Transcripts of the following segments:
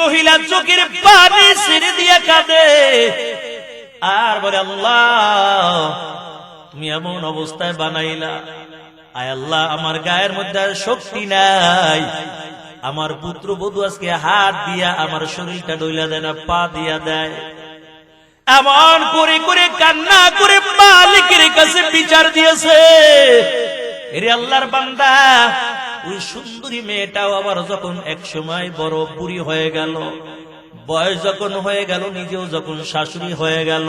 মহিলা চোখের পানি ছেড়ে দিয়ে কাঁদে আর বলে, আল্লাহ তুমি এমন অবস্থায় বানাইলা, আয় আল্লাহ আমার গায়ের মধ্যে আর শক্তি নাই, আমার পুত্রবধূ আজকে হাত দিয়া আমার শরীরটা ডইলা দেয় না, পা দিয়া দেয়। এমন করে করে কান্না করে মালিকের কাছে বিচার দিয়েছে। এরে আল্লাহর বান্দা, ওই সুন্দরী মেয়েটাও আবার যখন এক সময় বড় বুড়ি হয়ে গেল, বয়স যখন হয়ে গেল, নিজেও যখন শাশুড়ি হয়ে গেল,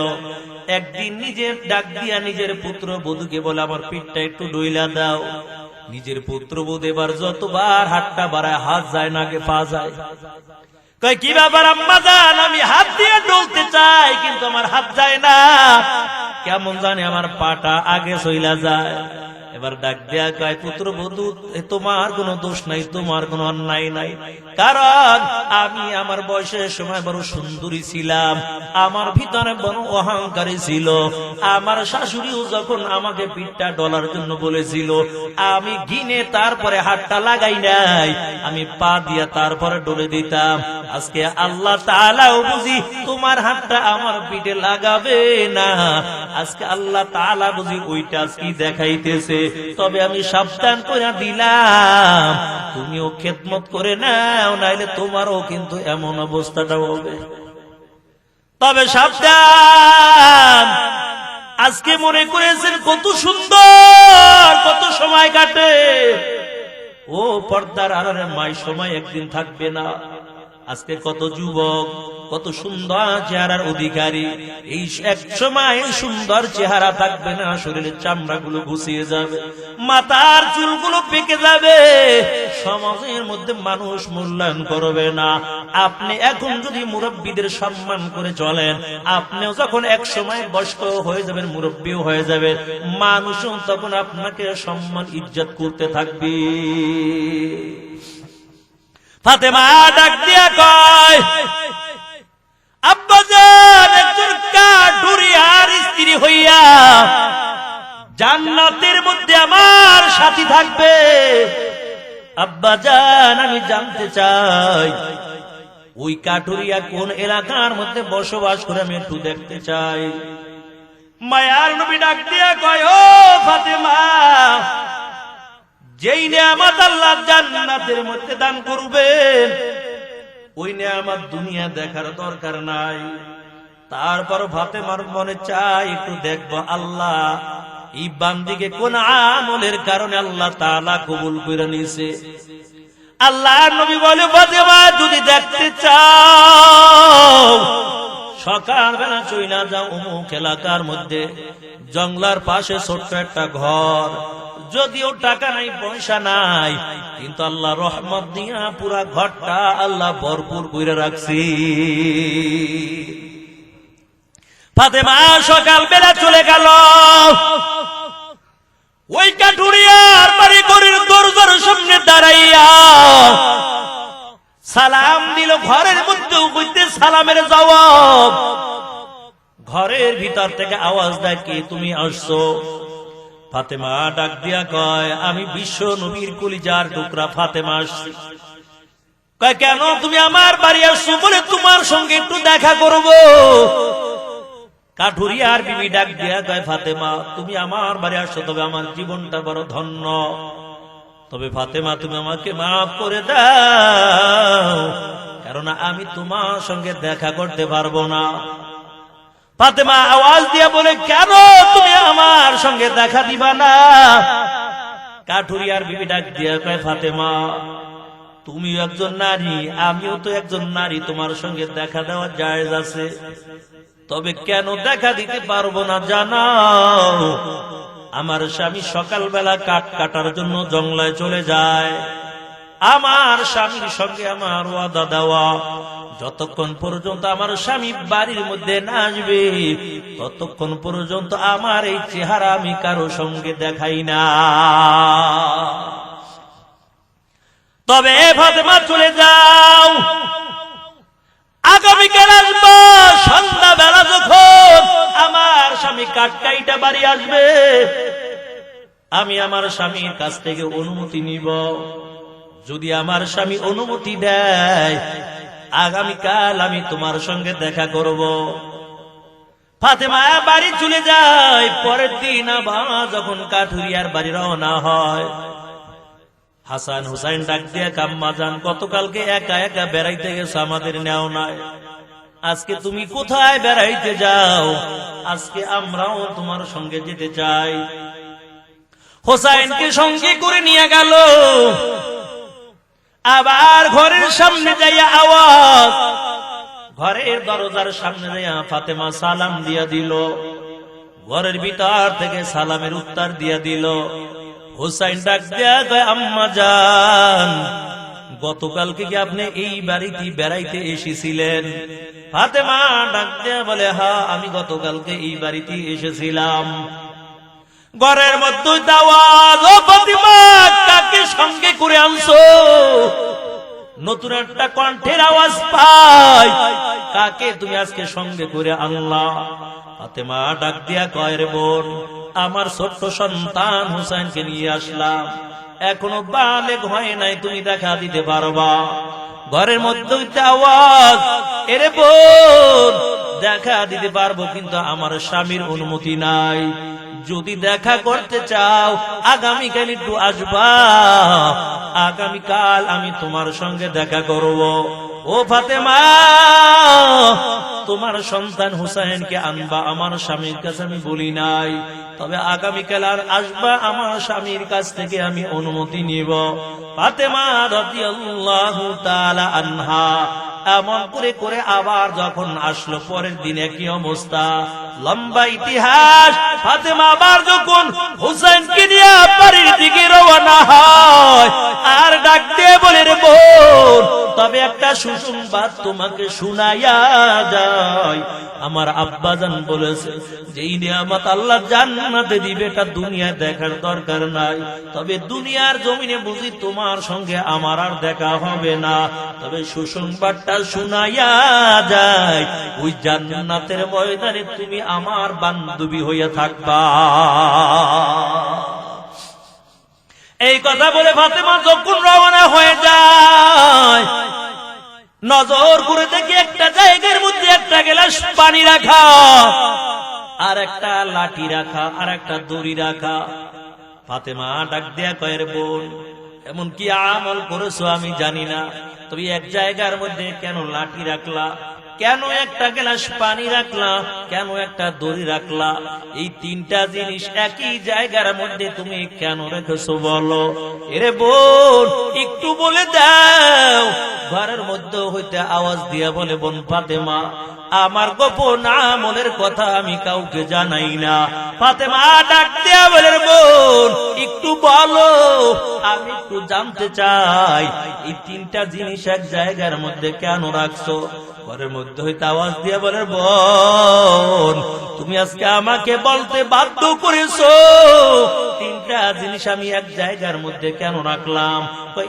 একদিন নিজে ডাক দিয়া নিজের পুত্র বধূকে বলে, আমার পিঠটা একটু ডইলা দাও। নিজের পুত্র বধূ এবার যতবার হাতটা বাড়ায় হাত যায় না, আগে পা যায়। কয় কি ব্যাপার আম্মা জান, আমি হাত দিয়ে ডলতে চাই কিন্তু আমার হাত যায় না, কেমন জানি আমার পাটা আগে চইলা যায়। এবার ডাক দেয়া কয়, পুত্রবধূ তোমার কোনো দোষ নাই, তোমার কোনো অন্যায় নাই, কারণ আমি আমার বয়সের সময় বড় সুন্দরী ছিলাম, আমার ভিতরে বড় অহংকারী ছিল। আমার শাশুড়িও যখন আমাকে পিঠটা ডলার জন্য বলেছিল, আমি গিনে তারপরে হাতটা লাগাই নাই, আমি পা দিয়া তারপরে ডলে দিতাম। আজকে আল্লাহ তাআলাও বুঝি তোমার হাতটা আমার পিঠে লাগাবে না, আজকে আল্লাহ তাআলা বুঝি ওইটা কি দেখাইতেছে। তবে আমি সাবধান করে দিলাম, তুমিও খেদমত করে নাও, নাইলে তোমারও কিন্তু এমন অবস্থাটা হবে। তবে সাবধান, আজকে মনে করেছেন কত সুন্দর, কত সময় কাটে। ও পর্দার আড়ালে মাই সময় একদিন থাকবে না। আজকে কত যুবক কত সুন্দর চেহারার অধিকারী, এই এক সময় সুন্দর চেহারা থাকবে না, শরীরের চামড়াগুলো ঘুষিয়ে যাবে, মাথার চুলগুলো পেকে যাবে, সমাজের মধ্যে মানুষ মূল্যায়ন করবে না। আপনি এখন যদি মুরব্বীদের সম্মান করে চলেন, আপনিও যখন এক সময় বয়স্ক হয়ে যাবেন, মুরব্বীও হয়ে যাবে, মানুষও তখন আপনাকে সম্মান ইজ্জত করতে থাকবে। ফাতেমা ডাক দিয়া কয়, আব্বাজান একজন কাঠুরিয়ার স্ত্রী হইয়া জান্নাতের মধ্যে আমার সাথী থাকবে। আব্বাজান আমি জানতে চাই ওই কাঠুরিয়া কোন এলাকার মধ্যে বসবাস করে, আমি একটু দেখতে চাই। মায়ার নবী ডাক দিয়া কয়, ও ফাতেমা, যেই নিয়ামত আল্লাহ জান্নাতের মধ্যে দান করবেন, ওই নিয়ামত দুনিয়া দেখার দরকার নাই। তারপর ফাতেমার মনে চাই একটু দেখবো আল্লাহ এই বান্দিকে কোন আমলের কারণে আল্লাহ তাআলা কবুল করে নিছে। আল্লাহর নবী বলে, ফাতেমা যদি দেখতে চাও, সকালবেলা চইলা যাও অমুক এলাকার মধ্যে, জঙ্গলার পাশে ছোট্ট একটা ঘর, যদিও টাকা নাই পয়সা নাই, কিন্তু আল্লাহ রহমত দিয়া পুরা ঘরটা আল্লাহ ভরপুর করে রাখছি। ফাতেমা সকাল বেলা চলে গেল, ওই কাঠুরিয়ার বাড়ি ঘরের দরজার সামনে দাঁড়াইয়া সালাম দিল। ঘরের মধ্যে কইতে সালামের জবাব, ঘরের ভিতর থেকে আওয়াজ দেয়, কে তুমি আসছো? ফাতেমা ডাক দিয়া কয়, আমি বিশ্ব নবীর কলিজার টুকরা ফাতেমা আসছি। কয়, কেন তুমি আমার বাড়ি আসছো? বলে, তোমার সঙ্গে একটু দেখা করব। কাঠুরিয়ার বিবি ডাক দিয়া কয়, ফাতেমা তুমি আমার বাড়ি আসছো, তবে আমার জীবনটা বড় ধন্য, তবে ফাতেমা তুমি আমাকে মাফ করে দাও, কারণ আমি তোমার সঙ্গে দেখা করতে পারবো না। ফাতেমা আওয়াজ দিয়া বলে, কেন তুমি আমার সঙ্গে দেখা দিবা না? কাঠুরিয়ার বিবি ডাক দিয়া কয়, ফাতেমা তুমি একজন নারী, আমিও তো একজন নারী, তোমার সঙ্গে দেখা দেওয়া জায়েজ আছে, তবে কেন দেখা দিতে পারবো না জানাও? আমার স্বামী সকালবেলা কাঠ কাটার জন্য জঙ্গলায় চলে যায়, আমার স্বামীর সঙ্গে আমার ওয়াদা দেওয়া, যতক্ষণ পর্যন্ত আমার স্বামী বাড়ির মধ্যে না আসবে, ততক্ষণ পর্যন্ত আমার এই চেহারা আমি কারো সঙ্গে দেখাই না। তবে ফাতেমা চলে যাও, আগামীকাল আসবো সন্ধ্যা বেলা, যখন আমার স্বামী কাটকাইটা বাড়ি আসবে, আমি আমার স্বামীর কাছ থেকে অনুমতি নিব। যদি আমার স্বামী অনুমতি দেয়, আগামীকাল আমি তোমার সঙ্গে দেখা করব। ফাতেমা বাড়ি চলে যায়। পরের দিন আবার যখন কাঠুরিয়ার বাড়ি রওনা হয়, হাসান হুসাইন ডাক দিয়ে, আম্মা জান, গতকালকে একা একা বেড়াইতে গেছো, আমাদের নেও নাই, আজকে তুমি কোথায় বেড়াইতে যাও? আজকে আমরাও তোমার সঙ্গে যেতে চাই। হুসাইনকে সঙ্গে করে নিয়ে গেল। আবার ঘরের সামনে যাইয়া আওয়াজ, ঘরের দরজার সামনে যাইয়া ফাতেমা সালাম দিয়া দিল। ঘরের ভিতর থেকে সালামের উত্তর দিয়া দিল। হুসাইন ডাক দিয়া কয়, আম্মা জান, গতকালকে কি আপনি এই বাড়িতে বেড়াইতে এসেছিলেন? ফাতেমা ডাক দিয়া বলে, হ্যাঁ, আমি গতকালকে এই বাড়িতে এসেছিলাম। ঘরের মধ্যে আওয়াজ, ও ফাতেমা, কাকে সঙ্গে করে আনছো? নতুন একটা কণ্ঠের আওয়াজ পাই, কাকে তুমি আজকে সঙ্গে করে আনলা? ফাতেমা ডাক দিয়া কয়, রে বোন, আমার ছোট্ট সন্তান হুসাইনকে নিয়ে আসলাম, এখনো বালেগ হয় নাই, তুমি দেখা দিতে পারবা? ঘরের মধ্যে আওয়াজ, এরে বোন, দেখা দিতে পারবো, কিন্তু আমার স্বামীর অনুমতি নাই। যদি দেখা করতে চাও আগামীকাল একটু আসবা, আগামীকাল আমি তোমার সঙ্গে দেখা করব। ও ফাতেমা, তোমার সন্তান হুসাইনকে আনবা, আমার স্বামীর কাছে আমি বলি নাই, তবে আগামীকাল আর আসবা, আমার স্বামীর কাছ থেকে আমি অনুমতি নিব। ফাতেমা রাদিয়াল্লাহু তাআলা আনহা এমন করে করে আবার যখন আসলো, পরের দিনে কি অবস্থা, লম্বা ইতিহাস। ফাতেমা আবার যখন হুসাইনকে নিয়ে বাড়ির দিকে রওনা হয়, আর ডাক দিয়ে বলে, রে বোন, তবে একটা সুসংবাদ তোমাকে শুনাইয়া যায়। আমার আব্বাজান বলেছে, যেই নিয়ামত আল্লাহ জান্নাতে দিবে এটা দুনিয়ায় দেখার দরকার নাই, তবে দুনিয়ার জমিনে বুঝি তোমার সঙ্গে আমার আর দেখা হবে না, তবে সুসংবাদটা শুনাইয়া যায়, ওই জান্নাতের ময়দানে তুমি আমার বান্ধবী হইয়া থাকবা। এই কথা বলে ফাতেমা যখন রওনা হয়ে যায়, নজর করে দেখি একটা জায়গার মধ্যে একটা গ্লাস পানি রাখা, আর একটা লাঠি রাখা, আর একটা দড়ি রাখা। ফাতেমা ডাক দেয়া কয়, রে বোন, এমন কি আমল করেছো আমি জানি না, তবে এক জায়গার মধ্যে কেন লাঠি রাখলা, কেন একটা গ্লাস পানি রাখলা, কেন একটা দড়ি রাখলা? এই তিনটা জিনিস একই জায়গার মধ্যে তুমি কেন রেখেছো বলো? এরে বোন, একটু বলে দাও। ঘরের মধ্যে হইতে আওয়াজ দিয়া বলে, বোন ফাতেমা, আমার গোপন আমলের কথা আমি কাউকে জানাই না। ফাতেমা ডাক দিয়া বলে, বোন, একটু বলো, আমি একটু জানতে চাই, এই তিনটা জিনিস এক জায়গার মধ্যে কেন রাখছো? ঘরের মধ্যে হইতে আওয়াজ দিয়ে বলে, বোন, তুমি আজকে আমাকে বলতে বাধ্য করেছো, তিনটা জিনিস আমি এক জায়গার মধ্যে কেন রাখলাম?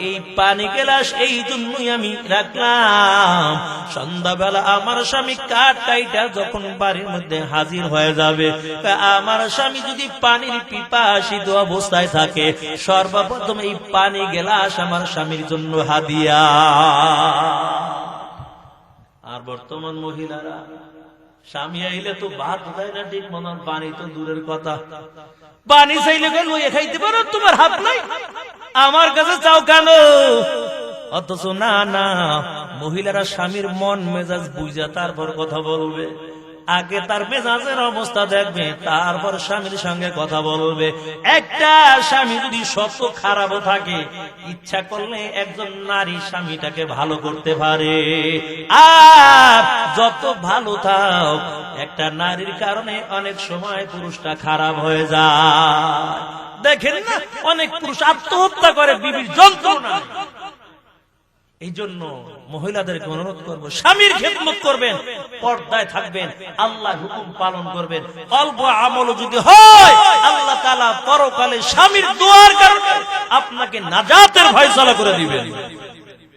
এই পানি গ্লাস এই জন্যই আমি রাখলাম, সন্ধ্যাবেলা আমার স্বামী কাঠ কাইটা যখন বাড়ির মধ্যে হাজির হয়ে যাবে, আমার স্বামী যদি পানির পিপাসিত অবস্থায় থাকে, সর্বপ্রথম এই পানি গ্লাস আমার স্বামীর জন্য হাদিয়া। আর বর্তমান মহিলারা স্বামী আইলে তো ভাত দেয় না ঠিক মনে, পানি তো দূরের কথা, পানি চাইলে কেন খাইতে পারো, তোমার হাত নাই, আমার কাছে চাও কেন? অথচ না না, মহিলারা স্বামীর মন মেজাজ বুঝা তারপর কথা বলবে, আগে তার মেজাজের অবস্থা দেখবে, তারপর স্বামীর সঙ্গে কথা বলবে। একটা স্বামী যদি শত খারাপ থাকে, ইচ্ছা করলে একজন নারী স্বামীটাকে ভালো করতে পারে, আর যত ভালো থাক, একটা নারীর কারণে অনেক সময় পুরুষটা খারাপ হয়ে যায়। দেখেন না, অনেক পুরুষ আত্মহত্যা করে বিবির যন্ত্রণা। এই জন্য মহিলাদেরকে অনুরোধ করবো, স্বামীর খেদমত করবেন, পর্দায় থাকবেন, আল্লাহ হুকুম পালন করবেন। অল্প আমল যদি হয়, আল্লাহ তাআলা পরকালে স্বামীর দোয়ার কারণে আপনাকে নাজাতের ফয়সালা করে দিবেন।